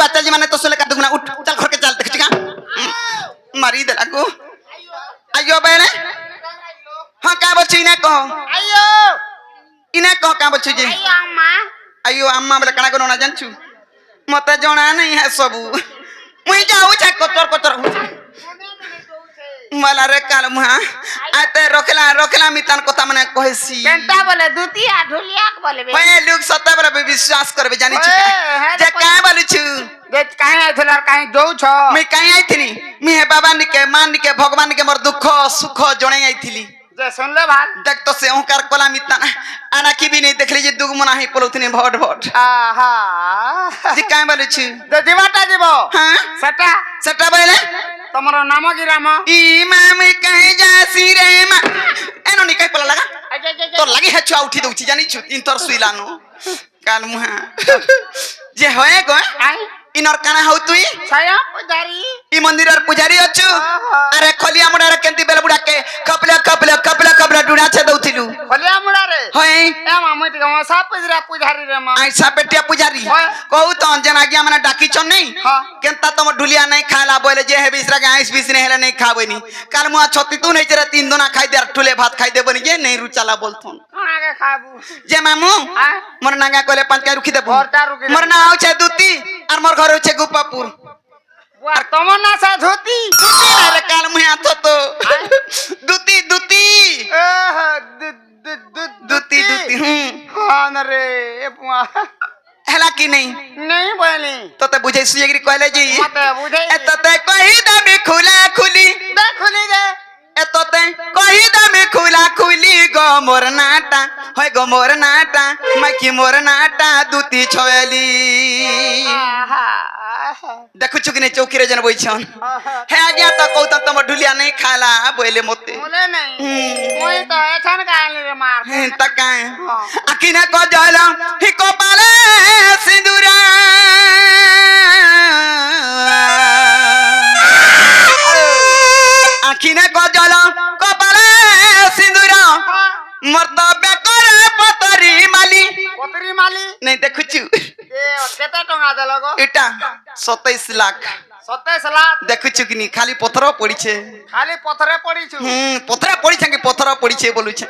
बाच्चा जी माने तो सोले काट दूंगा उठ चल घर के चल देख ठीक है मारी दे लागो आयो बेने हां का बोल छी ने कहो आयो इने कहो का बोल छी जी आयो अम्मा बोले कणा को ना जानछु मते जणा नहीं है सब मुई जाऊ छे कतर कतर मला रे काल मुहा आते रखला मितान कथा माने कहसी केंटा बोले दुतिया ढुलिया बोले बे ओए लोग सत्ता बोले विश्वास करबे जानि छु जे काहे बोलु छु दे काहे आइथला काहे दौ छ मैं काहे आइथिनी मी हे बाबा निके मान निके भगवान निके मोर दुख सुख जणे आइथिली जे सुन ले भाल देख तो से ओंकार कोला मितान आना की भी नहीं देख लीजिए दुगमना ही पलोथनी भट भट आहा जी काहे बोलु छु दे जीवाटा जीवो हां सटा सटा बोले तमरो नाम की राम ई माम कहे जासी रे मा एनो निकाय पला लगा तो लगी है छुआ उठी दउची जानी छु तीन तोर सुइलानो काल मुहा जे होए गो आई इनर काना हउ तुई छाया पुजारी ई मंदिरर पुजारी अछु अरे खलिया मुडारे केंती बेल बुडा के कपला डुडा छे दउथिलु खलिया मुडा रे होय ए मामू ती गम सा पुजारी रे मा आई सा पेटिया पुजारी कहू तो जना आज्ञा माने डाकी छ नहीं केंता तम ढुलिया नहीं खाला बोले जे हे बिसरा के आइस बिस ने हेला नहीं खाबनी काल मुआ छती तू नहीं जरा तीन दोना खाई दे ठुले भात खाई दे बनी जे नहीं रुचाला बोलथुन आगे खाबू जे मामू मोर नागा कोले पांच का रुखी देबो मोर ना आउ छे दूती और मोर घर छे गुप्पापुर वाह तमन्ना सा धोती अरे काल मुआ तो दूती दूती हां रे ए पुआ हेला की नहीं बोली तो ते बुझे सुयगिरी कहले जी मते बुझे ए तो ते कहि दे खुला खुली दे खुली दे ए तो ते कहि दे खुला खुली गो मोर नाटा होय गो मोर नाटा माकी मोर नाटा दूती छोयली आहा देखु छु कि नहीं चौकी रे जन बइछन हे आज्ञा तो कहू त तम ढुलिया नहीं खाला बोले मते बोले नहीं मोई तो एछन काली रे मार हे तकाए अकिने को जाला ही को पाले सिंदूरा अकिने को जाला को पाले सिंदूरा मर्द बेकर पतरी माली नहीं देखु छु ए केते टंगा देलो गो इटा 27 लाख 27 लाख देखु छु कि नहीं खाली पत्थर पड़ी छे खाली पथरे पड़ी छु पत्थर पड़ी छे कि पत्थर पड़ी छे बोलु छे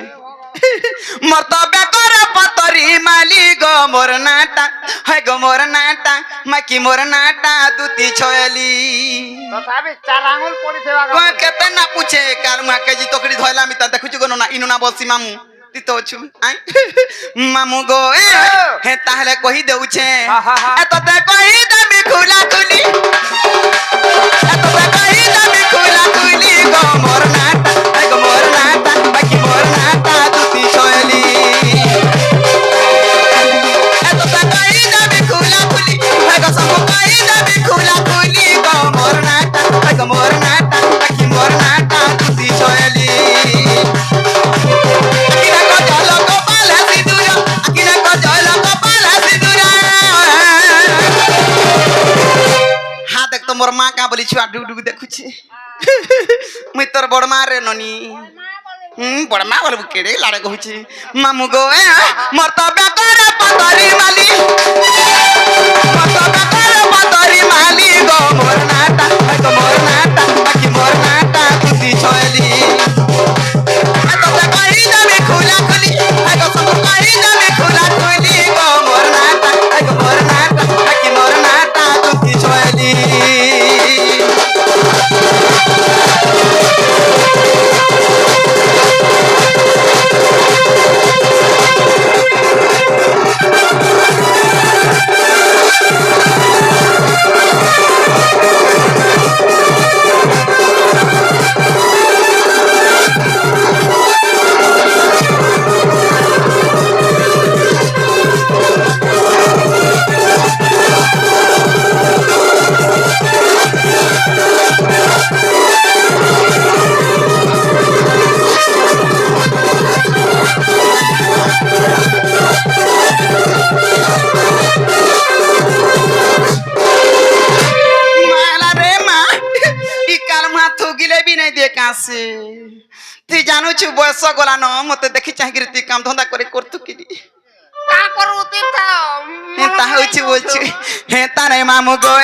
मर्द बेकर पतरी माली गो मोर नाटा है गो मोर नाटा माकी मोर नाटा दूती छोयली तथापि चार आंगुल पड़ी थेवा को केते ना पूछे काल मा के जी तोकड़ी धइला मिता देखु छु गनो ना इनु ना बोलसी मामू तितो छु आई मामू गो हे ताहले कहि देउ छे ए तो ते कहि दे खुला खुली ए तो ते कहि दे खुला खुली गो मोर नाटा ए गो मोर नाटा बाकी मोर नाटा दूती छोयली ए तो ते कहि दे खुला खुली ए गो सब कहि दे खुला खुली गो मोर नाटा ए गो मोर नाटा बाकी मोर नाटा दूती छोयली तो मोर माँ का बोली छुआ डुग डुग देखु छी मुई तोर बड़ माँ रे ननी बड़ माँ बोल केड़े लाड़े कहू छी मामू गो मोर तो बेकर पतरी माली मोर तो बेकर पतरी माली गो मोर नाटा गो मोर नाटा बाकी मोर नाटा खुशी छोयली ए तो ते कहि दे खुला खुली ए गो सब कहि दे खुला खुली गो मोर नाटा गो मोर नाटा बाकी मोर नाटा खुशी छोयली से ती जानू छु बयस गला न मते देखि चाहिगिर ती काम धंदा करे करतु कि কা করু তীর্থ হেতা হচ্ছে বলছি হেতা রে মামু গো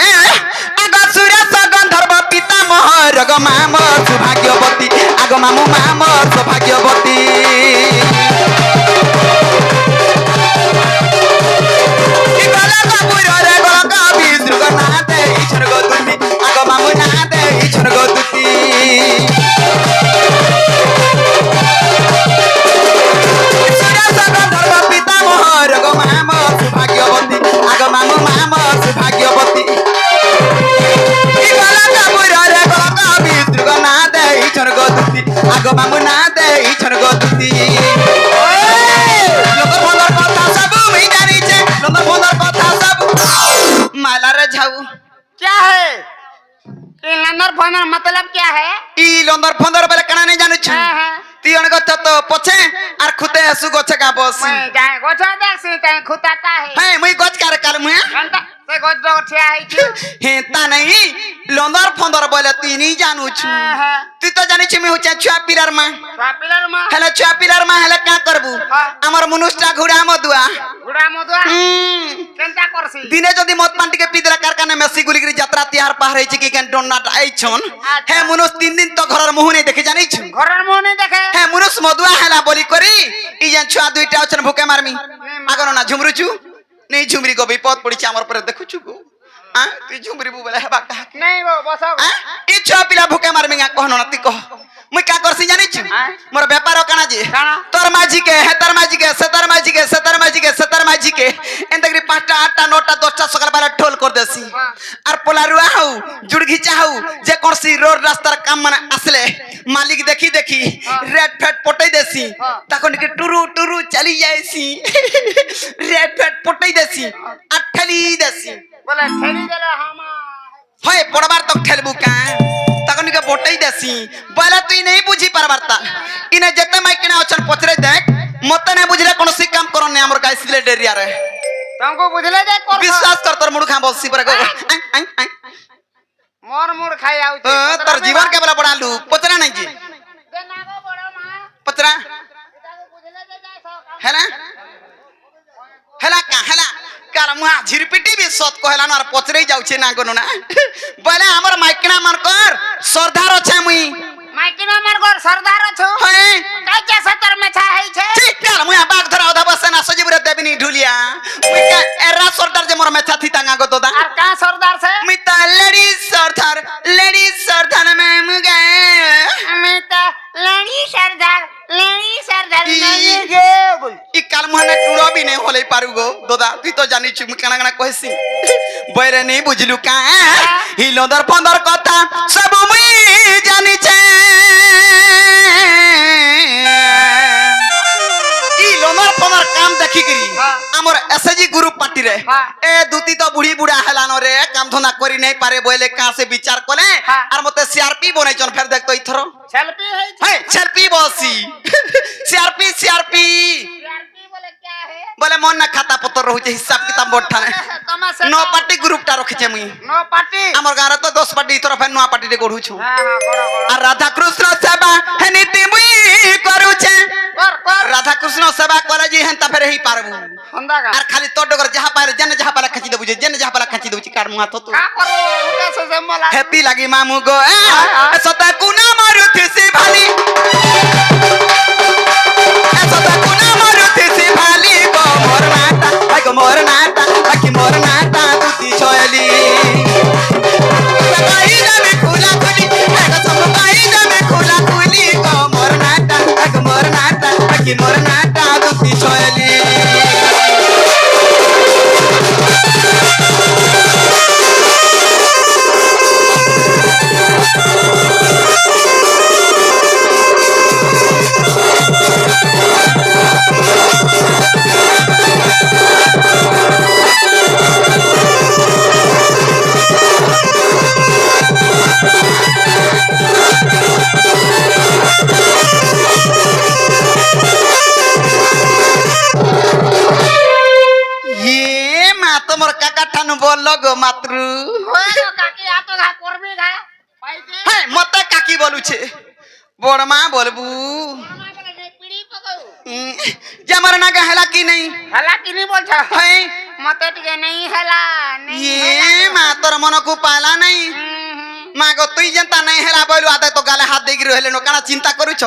আগ সুরেশ গন্ধর্ব পিতা মোহর গো মাম সৌভাগ্যবতী আগ মামু মাম সৌভাগ্যবতী আগ মামু না দে ইছর গো দুতি পিতা মোহর গো মাম সৌভাগ্যবতী আগ মামু মাম সৌভাগ্যবতী আগ মামু না দে ইছর গো দুতি লোক মনের কথা সবু মুই জানিছে লোক মনের কথা সবু মালারে যাও क्या है ये लंदर फोनर मतलब क्या है ই লন্দর ফন্দর বেলে কানা নেই জানিছ हाँ हाँ তিয়ন গছ তো পছে আর খুতে আসু গছে গা বসি मैं जाए गोछा देख सी ताई खुताता है হ্যাঁ মুই গছ কার কাল মুই घंटा से गोछ दो छिया है छु হে তা নাই লন্দর ফন্দর বলে তুই নি জানুছ हाँ हाँ তুই তো জানিছ আমি হচ্ছে ছুয়া পিলার মা स्वापिलर मा হেলে ছুয়া পিলার মা হেলে কা করবু হ্যাঁ। আমার মনুষ্টা ঘুরা মদুয়া गुड़ा मधुआ केनता करसी দিনে যদি মদ পান টিকে পিদরা কারখানা মেসি গুলিগিরি যাত্রা তিহার পাহাড় হয়েছে কি কেন ডন্নাট আইছন আচ্ছা। হ্যাঁ মনুষ 3 দিন তো ঘরের মুহ নেই দেখে জানিছ ঘরের মুহ নেই দেখে হ্যাঁ মনুষ মদুয়া হেলা বলি করি ই যে ছুয়া দুইটা আছেন ভুকে মারমি আগন না ঝুমরুচু নেই ঝুমরি গো বিপদ পড়িছে আমার পরে দেখুছু গো তুই ঝুমরি বু বলে হেবা কাকে नहीं वो बसो ই ছুয়া পিলা ভুকে মারমি কহন না তুই কহ মুই কা করছি জানিছু মোর ব্যাপার কানা যে কানা? তোর মাঝি কে হেতার মাঝি কে সেতার মাঝি কে সেতার মাঝি কে সেতার মাঝি কে এন্তগরি 5টা 8টা 9টা 10টা সকাল বেলা ঢোল কর দেছি আর পোলারুয়া হাউ জুড়ঘিচা হাউ যে কোনসি রোড রাস্তার কাম মানে আসলে মালিক দেখি দেখি রেড ফেট পটাই দেছি তখন কি টুরু টুরু চলি যাইছি রেড ফেট পটাই দেছি আর ঠেলি দেছি बोले ठेली देला हामा হয় পড়বার তো ঠেলবু কা তখন কি বটাই দেছি বলে তুই নেই বুঝি পারবার তা ইনে যেতে মাইকিনা অছন পছরে দেখ মতে না বুঝলে কোন সি কাম করন নে আমর গাই সিলেট এরিয়া রে तुमको बुझले दे कर বিশ্বাস কর তোর মুড় খা বলছি পরে গো मोर मुड़ खाई आउ তোর জীবন কে বলা পড়ালু পছরা নাই জি दे नागो बड़ो मा পছরা ताको बुझले दे जाय सो হেলা হেলা কা হেলা কার মুহা ঝিরপিটি বি সত কহলা না আর পছরেই যাউছে না গনো না বলে আমর মাইকিনা মান কর সরদার আছে মুই माइकिना मार गोर सरदार छु হ্যাঁ काई के सतर में छा है छे ঠিক কাল মুই বাগ ধরা ওধা বসে না সজিবরে দেবিনি ঢুলিয়া মুই কা এরা সরদার যে মোর মেথা থি তাঙ্গা গো দাদা और का सरदार से মুই তা লেডি সরদার মে মুগে मैं तो लेडी सरदार नहीं गे बोल ই কাল মনে টুড়ো বি নেই হলেই পারু গো দাদা তুই তো জানিছু মুই কানা কানা কইছি বইরে নেই বুঝলু কা হিলদর পন্দর কথা সব মুই জানিছে ই লোনার পনার কাম দেখি গরি আমার এসএজি গ্রুপ পার্টি রে এ দুতি তো বুড়ি বুড়া হেলানো রে কাম ধন্দা করি নাই পারে বইলে কাছে বিচার করে আর মতে সিআরপি বনাইছন ফের দেখ তো ইথর सेल्फी है হ্যাঁ সিআরপি বসি সিআরপি सीआरपी बोले क्या है বলে মন না খাতা পত্র রহুছে হিসাব কিতাব বঠানে तमा से নো পার্টি গ্রুপটা রখিছে মুই नो पार्टी আমার গারে তো 10 পার্টি ইথর ফের নো পার্টি রে গড়ুছু हां हां बड़ो बड़ो আর রাধা কৃষ্ণ সেবা হেনিতি মুই করুছে कर রাধা কৃষ্ণ সেবা করে যে হেন তা ফের হেই পারবু होंदा का আর খালি তোর ডগর যাহা পারে জেনে যাহা পালা খাচি দেবু জেনে যাহা পালা খাচি দেবু কার মুহা তো का करो उनका से जमला হেতি লাগি মামু গো সতা কুনা মারুতি সে ভালি সতা কুনা মারুতি সে ভালি গো মোর নাটা আই গো মোর নাটা আকি মোর নাটা তুতি ছয়লি সকাই যাবে খোলা খুলি এগো সকাই যাবে খোলা খুলি গো মোর নাটা আই গো মোর নাটা আকি মোর নাটা তুতি ছয়লি ये मा তোমার কাকা ঠানু বললো গো মাতৃ होए तो काकी आ तो घा करबी घा पाइते হ্যাঁ মতে কাকি বলুছে বড় মা বলবু मामा बोले नहीं पीड़ी पकाऊ যে আমার নাগে হেলা কি নেই হেলা কিনি বলছ হাই মতে টিকে নেই হেলা নেই ইয়ে মা তোর মনকু পাইলা নাই মা গো তুই যেনতা নাই হেলা বইলু আদে তো গালে হাত দেগি রহিলে নো কানা চিন্তা করুছ